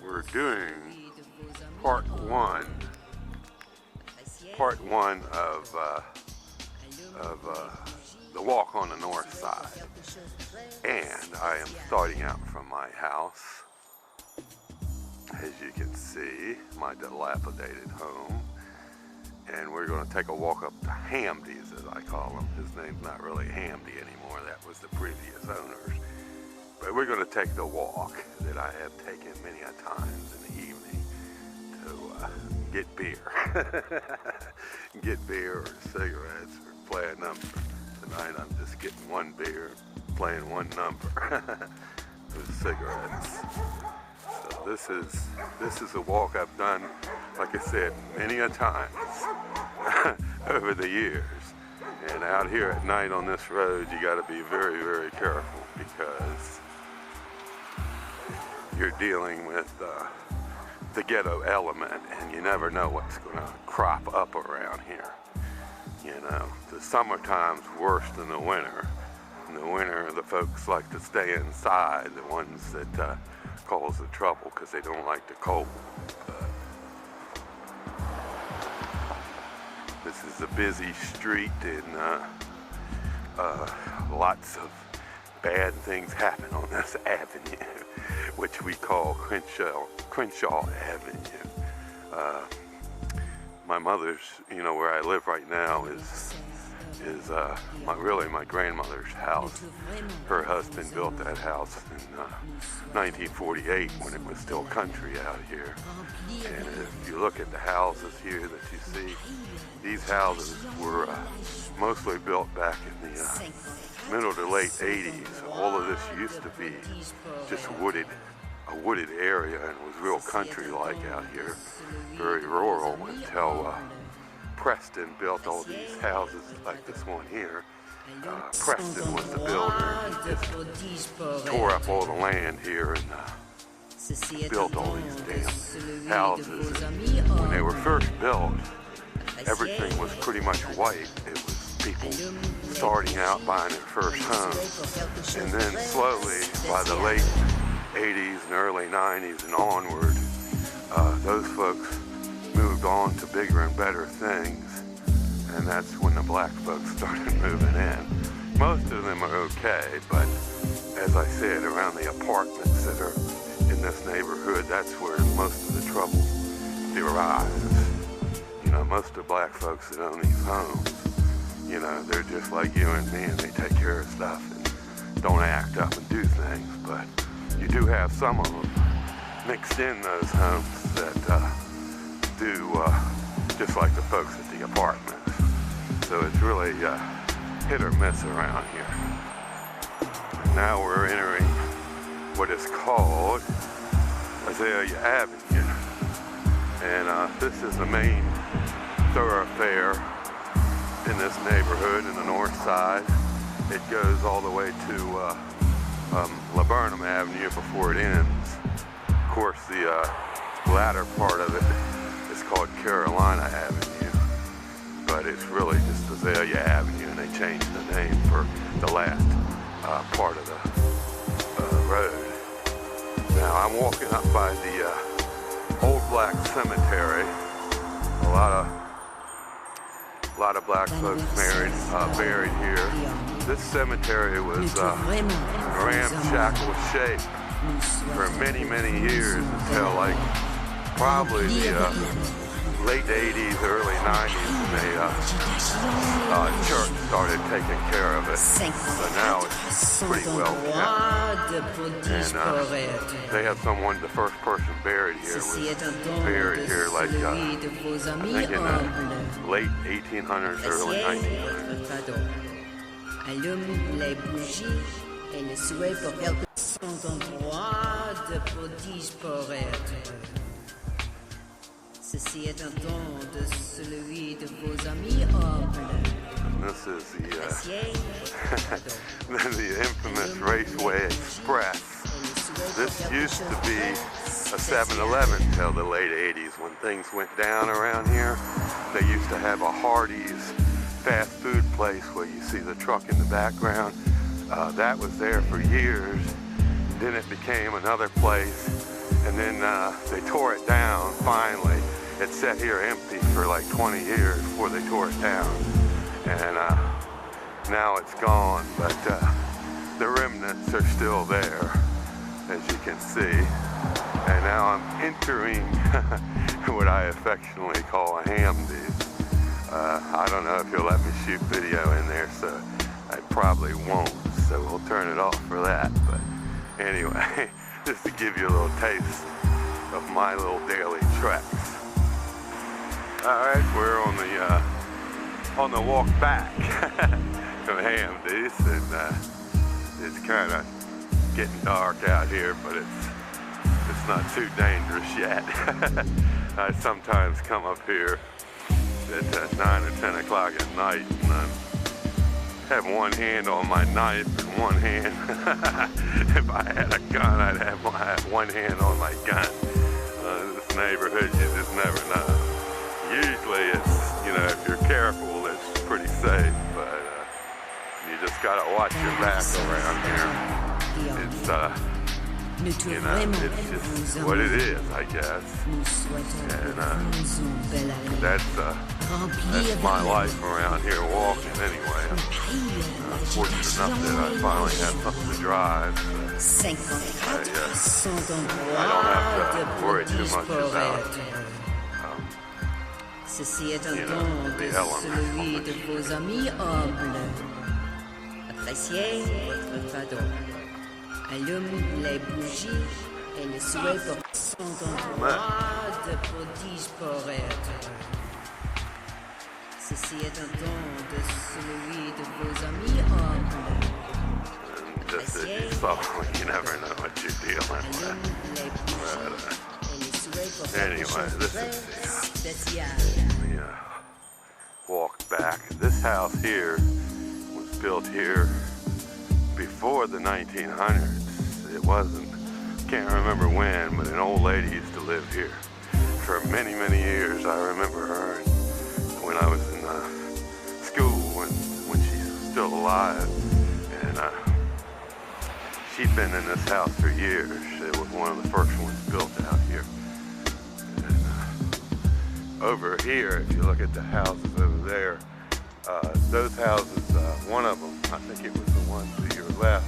We're doing part one of the walk on the north side, and I am starting out from my house. As you can see, my dilapidated home, and we're going to take a walk up to Hamdy's, as I call him. His name's not really Hamdy anymore, that was the previous owners. But we're going to take the walk that I have taken many a times in the evening to get beer. Get beer or cigarettes or play a number. Tonight I'm just getting one beer, playing one number with cigarettes. So this is a walk I've done, like I said, many a times over the years. And out here at night on this road, you got to be very, very careful because you're dealing with the ghetto element, and you never know what's going to crop up around here. You know, the summertime's worse than the winter. In the winter, the folks like to stay inside, the ones that cause the trouble because they don't like the cold. This is a busy street, and lots of bad things happen on this avenue, which we call Crenshaw Avenue. My mother's, you know, where I live right now is my grandmother's house. Her husband built that house in 1948 when it was still country out here. And if you look at the houses here that you see, these houses were mostly built back in the middle to late 80s. All of this used to be just a wooded area, and it was real country-like out here, very rural, until Preston built all these houses like this one here. Preston was the builder. He just tore up all the land here and built all these damn houses. And when they were first built, everything was pretty much white. It was people starting out buying their first home. And then slowly, by the late 80s and early 90s and onward, those folks moved on to bigger and better things, and that's when the black folks started moving in. Most of them are okay, but as I said, around the apartments that are in this neighborhood, that's where most of the trouble derives. You know, most of the black folks that own these homes, you know, they're just like you and me, and they take care of stuff and don't act up and do things, but you do have some of them mixed in those homes that do just like the folks at the apartments. So it's really hit or miss around here. Now we're entering what is called Azalea Avenue, and this is the main thoroughfare in this neighborhood in the north side. It goes all the way to Laburnum Avenue before it ends. Of course, the latter part of it is called Carolina Avenue, but it's really just Azalea Avenue, and they changed the name for the last part of the road. Now I'm walking up by the old black cemetery. A lot of black folks buried here. This cemetery was ramshackle shape for many, many years until like probably the late 80s, early 90s, when the church started taking care of it. So now it's pretty well kept. And they have someone, the first person buried here was buried here like I think in the late 1800s, early 1900s. Allume les bougies et le souhait pour quelque sont en droit de prodige pour être. Ceci est un don de celui de vos amis humbles. This is the infamous Raceway Express. This used to be a 7-Eleven till the late 80s when things went down around here. They used to have a Hardee's fast food place place where you see the truck in the background. That was there for years. Then it became another place, and then they tore it down finally. It sat here empty for like 20 years before they tore it down. And now it's gone, but the remnants are still there, as you can see. And now I'm entering what I affectionately call a Hamdies. I don't know if you'll let me shoot video in there, so I probably won't, so we'll turn it off for that. But anyway, just to give you a little taste of my little daily treks. Alright, we're on the walk back from Hamdies, and it's kind of getting dark out here, but it's not too dangerous yet. I sometimes come up here at 9 or 10 o'clock at night, and I have one hand on my knife and one hand. If I had a gun, I'd have one hand on my gun. This neighborhood, you just never know. Usually it's, you know, if you're careful, it's pretty safe, but you just gotta watch your back around here. It's, you know, it's just what it is, I guess. And that's my life around here walking anyway. I'm fortunate enough that I finally have something to drive. I don't have to worry too much about Ceci est un don de celui de vos amis humbles. Appréciez votre fardeau. Allume les bougies et le souhait pour son endroit de prodige pour être. Ceci est un don de celui de vos amis humbles. Just as you saw, you never know what you're dealing with. But, anyway, this is the walk back. This house here was built here before the 1900s. It wasn't, can't remember when, but an old lady used to live here for many, many years. I remember her when I was in school, when she's still alive. And she'd been in this house for years. It was one of the first ones built out here. Over here, if you look at the houses over there, those houses, one of them, I think it was the one to your left,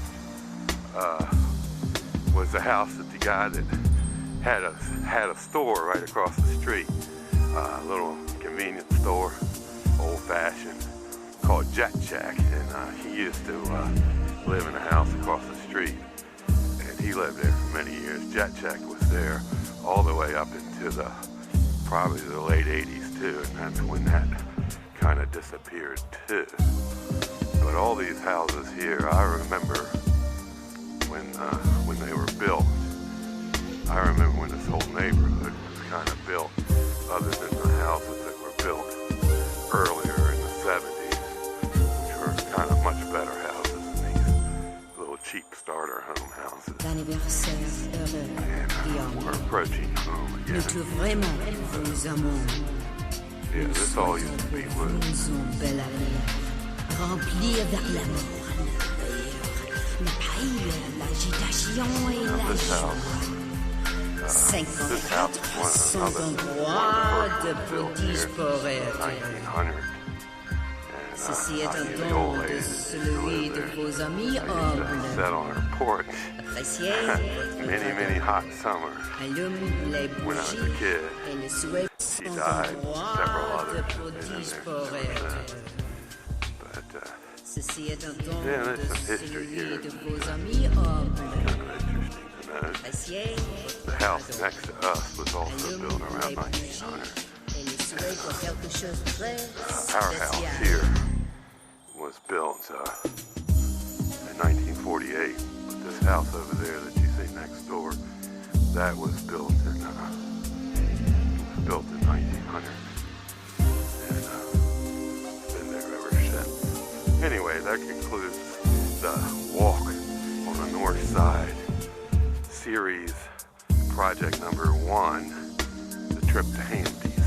was the house that the guy that had a store right across the street, a little convenience store, old-fashioned, called Jet Shack, and he used to live in a house across the street, and he lived there for many years. Jet Shack was there all the way up into probably the late 80s too, and that's when that kind of disappeared too. But all these houses here, I remember when they were built. I remember when this whole neighborhood was kind of built, other than the houses that were built earlier in the 70s, which were kind of much better houses than these little cheap starter home houses. And we're approaching home again. Yeah, this all used to be wood. This house was one of the first built here in 1900. Ceci est un don de celui de vos amis humbles. Sat on her porch many hot summers. When I was a kid, she died. Several others have been in there. But yeah, there's some history here. Kind of interesting to know. The house next to us was also built around 1900. Our house here was built in 1948, but this house over there that you see next door, that was built in 1900, and been there ever since. Anyway, that concludes the walk on the Northside series, project number 1, the trip to Hamdies.